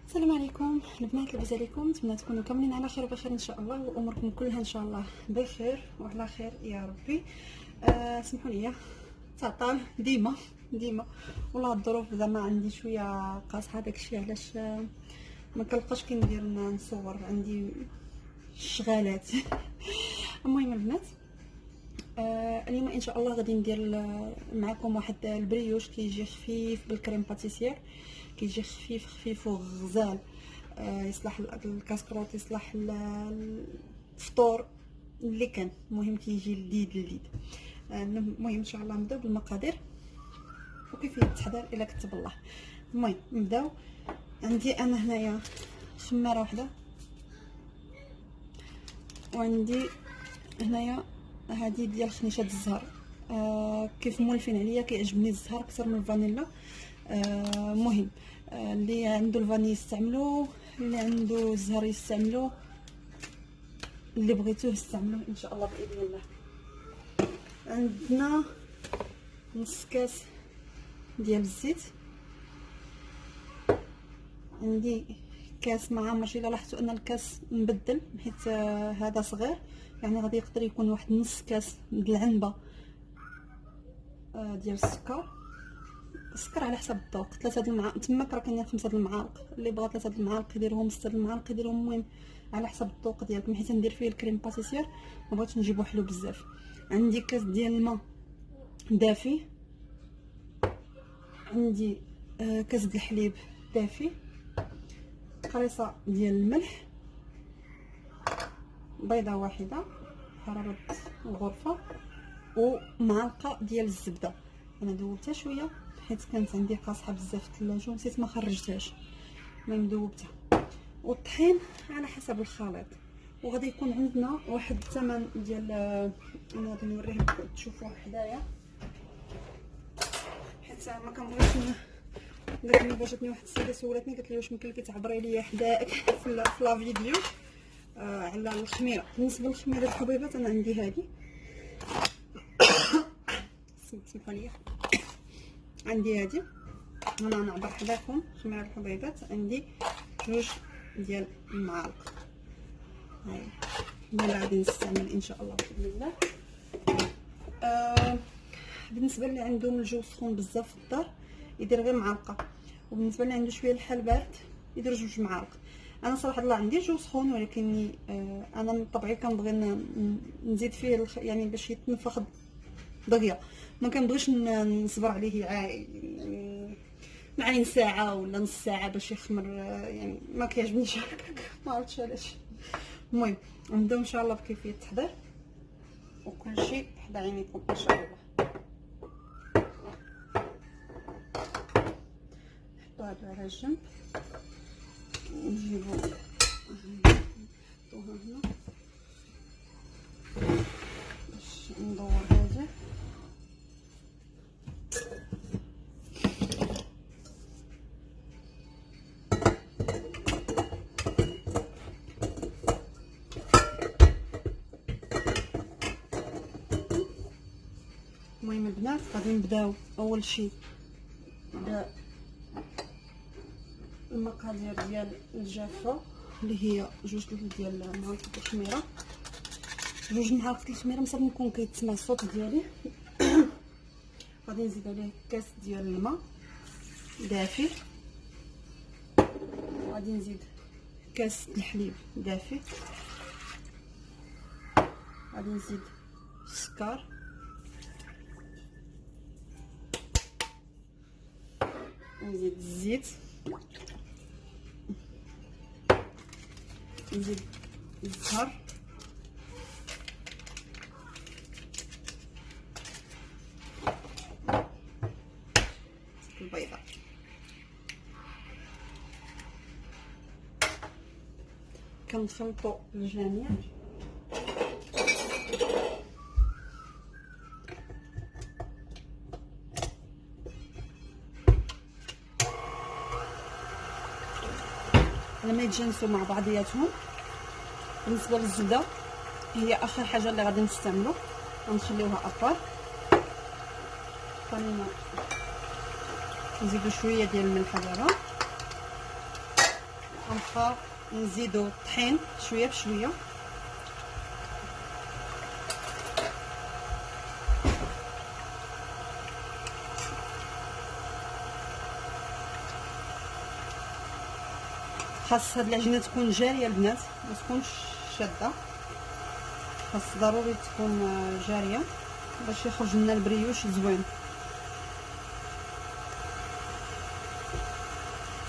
السلام عليكم البنات، لاباس عليكم؟ نتمنى تكونوا كاملين على خير وبخير ان شاء الله، واموركم كلها ان شاء الله بخير وعلى خير يا ربي. سمحوا لي تعطل ديما والله الظروف زعما عندي شويه قاصحه، داكشي علاش ما كنلقاش كي ندير نصور، عندي شغالات. المهم البنات، اليوم ان شاء الله غادي ندير معكم واحد البريوش كيجي خفيف بالكريم باتيسير، كيجي خفيف وغزال. يصلح الكاسكروط، يصلح الفطور اللي كان، المهم كيجي لذيذ. المهم ان شاء الله نبداو بالمقادير وكيفيه التحضير الا كتب الله. المهم نبداو. عندي انا هنايا خماره واحده، وعندي هنايا هذه ديال خنيشات الزهر. كيف مولفين عليا كيعجبني الزهر اكثر من الفانيلا. مهم اللي عنده الفاني يستعملوه، اللي عنده الزهر يستعملوه، اللي بغيتوه استعملوه ان شاء الله باذن الله. عندنا نص كاس ديال الزيت، عندي كاس مع مرشي. الا لاحظتوا ان الكاس مبدل حيت هذا صغير، يعني غادي يقدر يكون واحد نص كاس د العنبه ديال السكر على حسب الذوق. 3 د المعالق تماك راه كاينين 5 د المعالق، اللي بغى 3 د المعالق يديرهم، 6 د المعالق يديرهم، المهم على حسب الذوق ديالكم، حيت ندير فيه الكريم باتيسير ما بغيتش نجيبو حلو بزاف. عندي كاس ديال الماء دافي، عندي كاس د الحليب دافي، قريصه ديال الملح، بيضه واحده حراره الغرفه، ومعلقه ديال الزبده. انا ذوبتها شويه حيت كانت عندي قاصحه بزاف في الثلاجه ونسيت ما خرجتهاش، المهم ذوبتها. والطحين على حسب الخليط. وغادي يكون عندنا واحد الثمن ديال انا غادي نوريه لكم تشوفوه حدايا، حيت ما كنبغيش قالت لي جاتني واحد السيده سولتني قالت لي واش ممكن لك تعبري لي حداك في لا فيديو على الخميره. بالنسبه للخميره الحبيبات انا عندي هذه، سمحوا لي، عندي هذه انا نعبر حداكم خميره الحبيبات. عندي 2 ديال المعالق، هاي اللي غادي نستعمل ان شاء الله باذن الله. بالنسبه اللي عندهم الجو سخون بزاف في الدار يدير غير معلقه، وبالنسبه اللي عنده شويه الحال بارد يدير 2 معالق. انا صراحه الله عندي جو سخون، ولكن انا من طبعي كنبغي نزيد فيه يعني باش يتنفخ دغيا، ما كنبغيش نصبر عليه يعني معين ساعه ولا نص ساعه باش يخمر، يعني ما كيعجبنيش هكاك، ما عرفتش علاش. المهم نبداو ان شاء الله بكيفيه التحضير وكل شيء حدا عينيكم ان شاء الله. نحطو هادو على جنب، نجيبو نحطوها هنا باش ندور هذا. المهم البنات غادي نبداو اول شيء المقادير ديال الجافه، اللي هي 2 ديال معلقه الخميره. 2 معالق الخميره مصاب نكون كيتسمع الصوت ديالي. غادي نزيد عليه كاس ديال الماء دافي، غادي نزيد كاس الحليب دافي، غادي نزيد السكر، نزيد الزيت، نزيد الزهر، البيضه. كنخلطوا الجميع. لما يتجانسوا مع بعضياتهم. بالنسبه للزبده هي اخر حاجه اللي غادي نستعملو، غنخليوها ابار. نزيدو شويه ديال الملح دابا، غنبقى نزيدو الطحين شويه بشويه. خاص هاد العجينه تكون جاريه البنات، ما تكونش شاده، خاص ضروري تكون جاريه باش يخرج لنا البريوش زوين،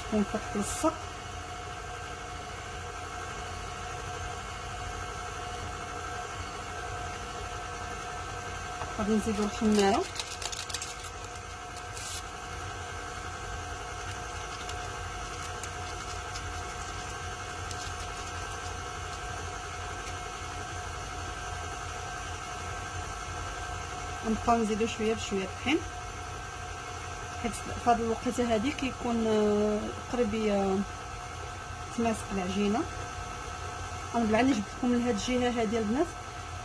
تكون كتلصق. غادي نزيدو الخماره، نبقاو نزيدو شويه بشويه الطحين، حيت في هاد الوقيته هادي كيكون قريب تماسك العجينه. انا بالعني جبت لكم من هاد الجهه هادي البنات،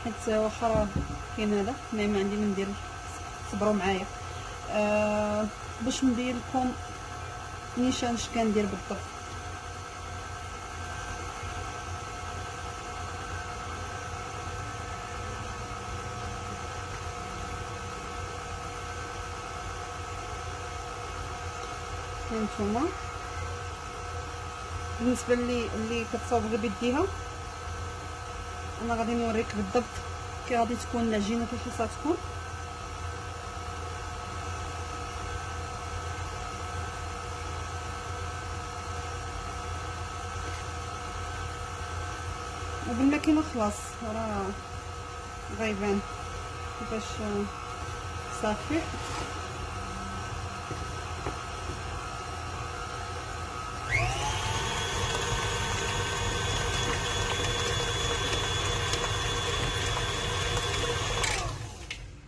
حيت واخا راه كاين هذا ما عندي ما ندير، صبروا معايا باش نبين لكم نيشان اش كندير بالضبط. هانتوما بالنسبه اللي كتصاوب بيديها، انا غادي نوريك بالضبط كي غادي تكون العجينه كيف خاصها تكون. وبالماكينه خلاص راه غايبان كيفاش صافي.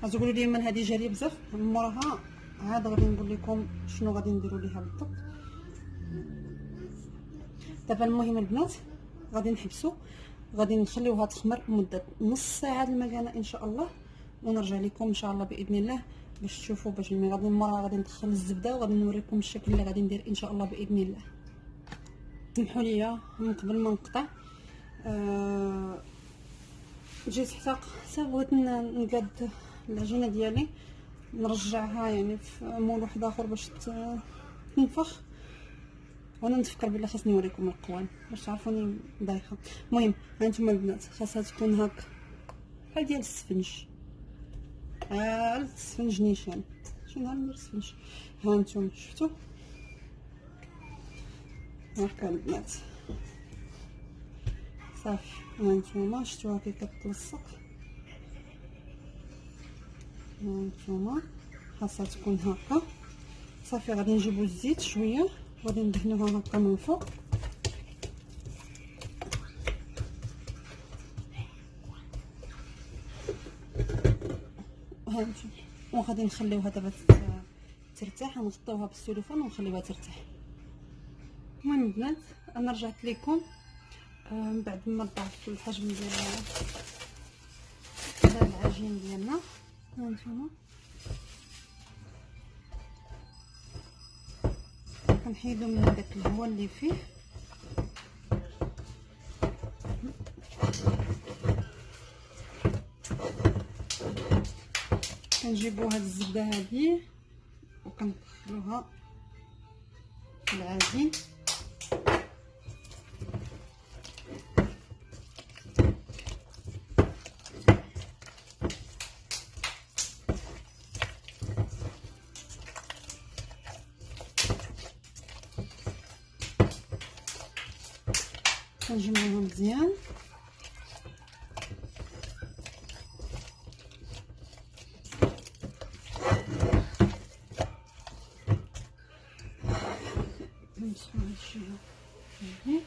غتقولوا لي من هذه جاريه بزاف، موراها عاد غادي نقول لكم شنو غادي نديروا ليها بالضبط. دابا المهم البنات غادي نحبسوا، غادي نخليوها تخمر مده نص ساعه المكانه ان شاء الله، ونرجع لكم ان شاء الله باذن الله باش تشوفوا. باش ملي غادي موراها غادي ندخل الزبده وغادي نوريكم الشكل اللي غادي ندير ان شاء الله باذن الله. سمحوا لي من قبل ما نقطع، جيت حتى بغيت نقاد العجينه ديالي نرجعها يعني في مول واحد اخر باش تنفخ، وانا نتفكر بلي خاصني نوريكم القوام باش تعرفوني دايخه. المهم هانتوما البنات خاصها تكون هاك بحال ديال السفنج، السفنج نيشان، شي نهار ندير السفنج. هانتوما شفتوا هاكا البنات صافي. هانتوما شفتوها كي كتلصق، هانتوما خاصها تكون هكا صافي. غادي نجيبو الزيت شويه غادي ندهنوها هكا من فوق، هانتوما وغادي نخليوها دابا ترتاح، نغطيوها بالسلوفان ونخليوها ترتاح. المهم البنات انا رجعت لكم من بعد ما ضعف الحجم ديال العجين ديالنا. هانتوما كنحيدو من داك الهواء اللي فيه، كنجيبو هاد الزبده هادي وكندخلوها في العجين، كنجمعوها مزيان. نمسحو هادشي هادي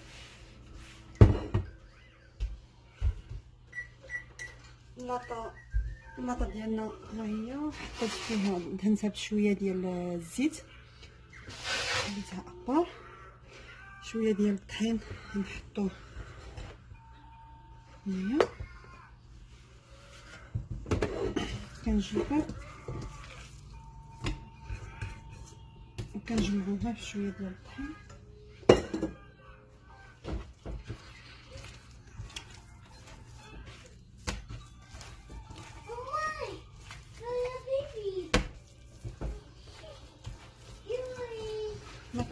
اللاطه ديالنا ها هي، حطيت فيها دهنتها بشويه ديال الزيت، خليتها ابار، شويه ديال الطحين نحطوه هنا، كنجيبو وكنجمعوها بشويه ديال الطحين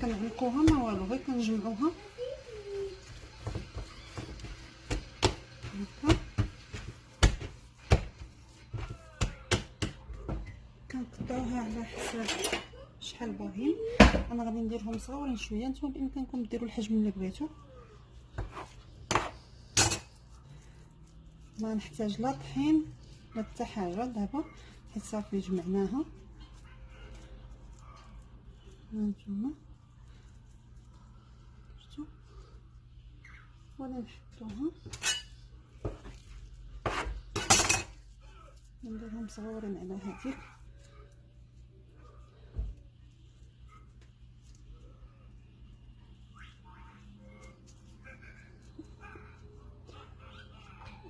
كنعلقوها ما والو، غير كنجمعوها هكا، كنقطعوها على حساب شحال باغيين. انا غادي نديرهم صغيورين شويه، نتوما بامكانكم ديروا الحجم اللي بغيتو. ما نحتاج لا طحين لا حتى حاجه دابا حيت صافي جمعناها. هانتوما شفتوا، وغادي نحطوها نديرهم صغيورين على هذيك.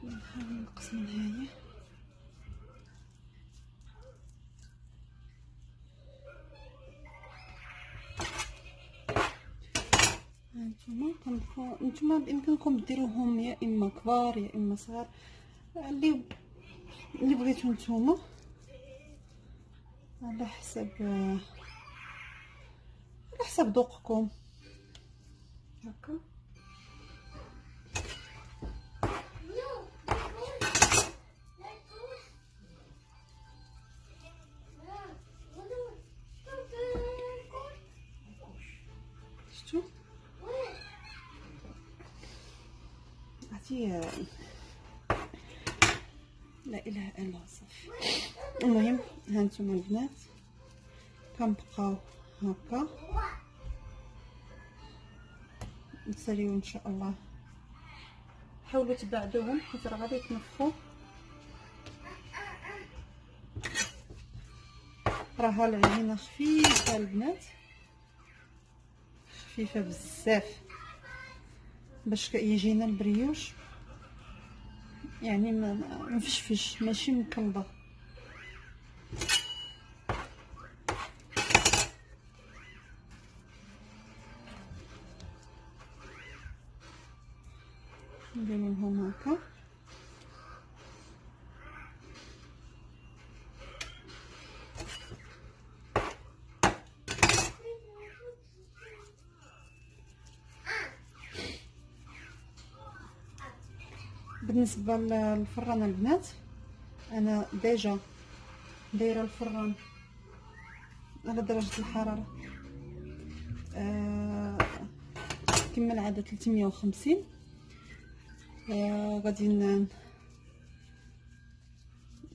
نحاول نقص من هايا. نتوما بامكانكم ديروهم يا اما كبار يا اما صغار، اللي بغيتو نتوما على حسب ذوقكم هكا. شفتوا عرفتي، لا اله الا الله صافي. المهم هانتوما البنات كنبقاو هكا نساليو ان شاء الله. حاولوا تبعدوهم حيت راه غادي يتنفخوا، راها العجينه خفيفه البنات، خفيفه بزاف باش يجينا البريوش، يعني ما مفشفش ماشي مكلضه. نديرو لهم هكا بالنسبه للفران البنات، انا ديجا دايره الفران على درجه الحراره كما العاده 350. غادي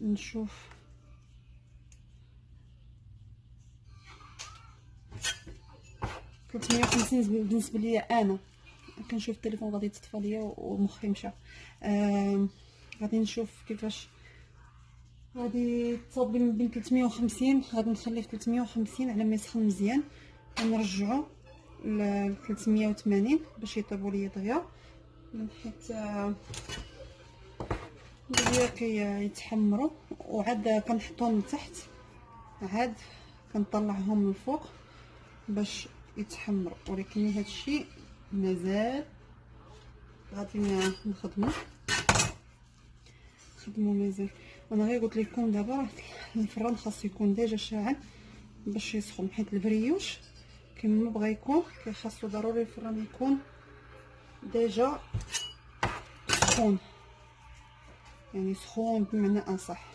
نشوف بالنسبه ليا انا كنشوف التليفون غادي يتطفى ليا ومخي مشى. غادي نشوف كيفاش غادي تصاوب من بين 350. غادي نخليه في 350 على ما يسخن مزيان، ونرجعو ل 380 باش يطيبوا ليا دغيا، حيت دغيا كيتحمروا. وعاد كنحطهم لتحت، عاد كنطلعهم للفوق باش يتحمروا. ولكن هادشي مازال غادي نخدمو مازال. وانا غير قلت لكم دابا راه الفران خاصو يكون ديجا شاعل باش يسخن، حيت البريوش كما بغا يكون خاصو ضروري الفران يكون ديجا سخون، يعني سخون بمعنى اصح.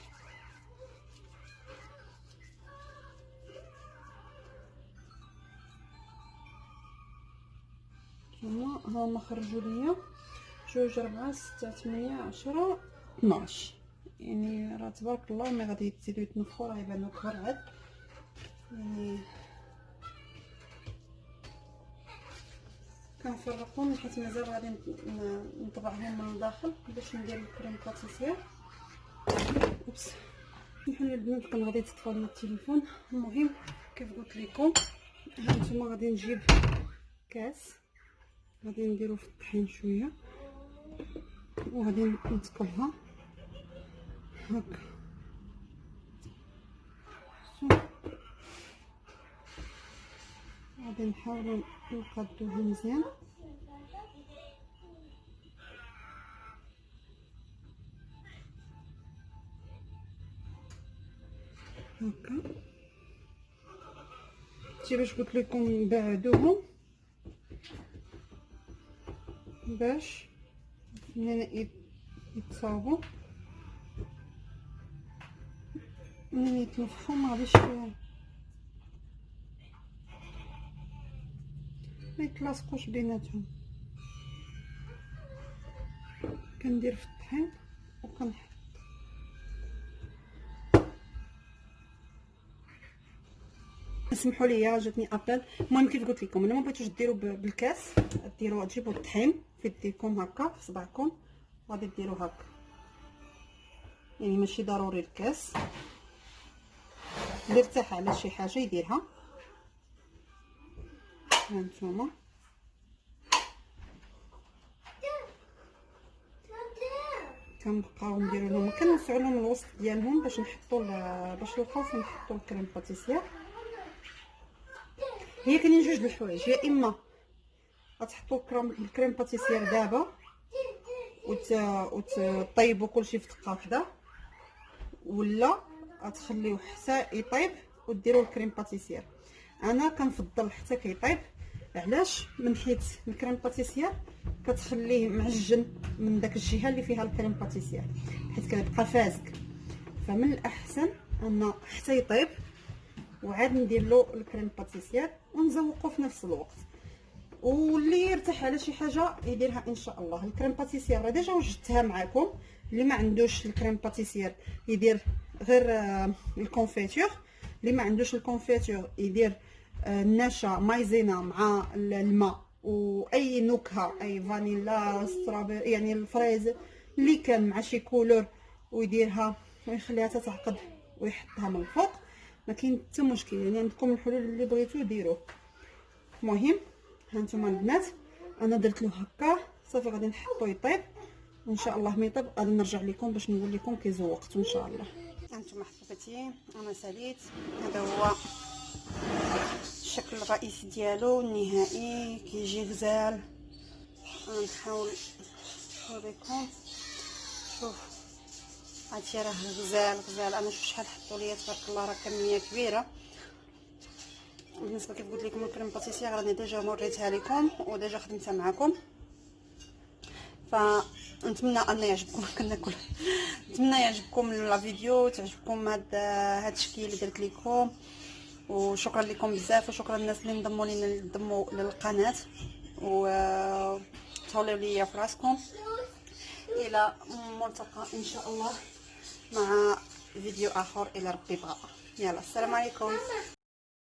هما خرجوا ليا 2 4 6 8 10 12، يعني راه تبارك الله. ملي غادي يزيدوا يتنفخوا راه يبانوا كبار عاد. يعني كنفرقهم حيت مازال غادي نطبعهم من الداخل باش ندير الكريم باتيسير. اوبس سمحوا لي البنات، كان غادي يتطفى لي التليفون. المهم كيف قلت لكم، هانتوما غادي نجيب كاس، غادي نديرو في الطحين شويه وغادي نتقلها هكا. غادي نحاولوا نقادوها مزيان هكا. شفتي باش قلت لكم نبعدوهم باش منين يتصاوبوا، منين يتنفخوا ما غاديش ما يتلاصقوش بيناتهم. كندير في الطحين وكنحط. اسمحوا لي جاتني ابل. المهم كيف قلت لكم، الا ما بغيتوش ديروا بالكاس، ديروا تجيبوا الطحين في يديكم هكا في صبعكم، غادي ديروا هكا، يعني ماشي ضروري الكاس. اللي ارتاح على شي حاجه يديرها. هانتوما كنبقاو نديرو لهم، كنوسعوا لهم الوسط ديالهم باش نحطوا باش نلقاو فين نحطوا الكريم باتيسير. هي كاينين جوج د الحوايج، يا اما غتحطوا الكريم باتيسير دابا وتطيبوا كلشي في دقه وحده، ولا غتخليوه حتى يطيب وديروا الكريم باتيسير. انا كنفضل حتى كيطيب. علاش؟ من حيث الكريم باتيسير كتخليه معجن من داك الجهه اللي فيها الكريم باتيسير، حيت كيبقى فازك. فمن الاحسن ان حتى يطيب وعاد ندير له الكريم باتيسير ونزوقه في نفس الوقت. واللي يرتاح على شي حاجه يديرها ان شاء الله. الكريم باتيسير راه ديجا وجدتها معكم، اللي ما عندوش الكريم باتيسير يدير غير الكونفيتور، اللي ما عندوش الكونفيتور يدير النشا مايزينا مع الماء واي نكهه، اي فانيلا سترابيري يعني الفريز اللي كان مع شي كولور، ويديرها ويخليها تتعقد ويحطها من الفوق. ما كاين حتى مشكل، يعني عندكم الحلول اللي بغيتو ديروه. المهم هانتوما البنات انا درت له هكا صافي، غادي نحطو يطيب وان شاء الله ملي يطيب غادي نرجع لكم باش نقول لكم كي زوقتو ان شاء الله. هانتوما حبيباتي انا ساليت، هذا هو الشكل الرئيسي ديالو النهائي، كيجي غزال. غنحاول نوريكم. شوف هادشي راه غزال. انا شوف شحال حطوا ليا تبارك الله، راه كميه كبيره. بالنسبه كيف قلت لكم الكريم باتيسير راني ديجا موريتها لكم وديجا خدمتها معكم، فنتمنى ان يعجبكم. كناكل نتمنى يعجبكم لا فيديو، تعجبكم هاد التشكيل اللي درت لكم. وشكرا لكم بزاف، وشكرا للناس اللي انضموا للقناه وتهلاو ليا في راسكم. الى ملتقى ان شاء الله مع فيديو اخر الى ربي بغى. يلا السلام عليكم.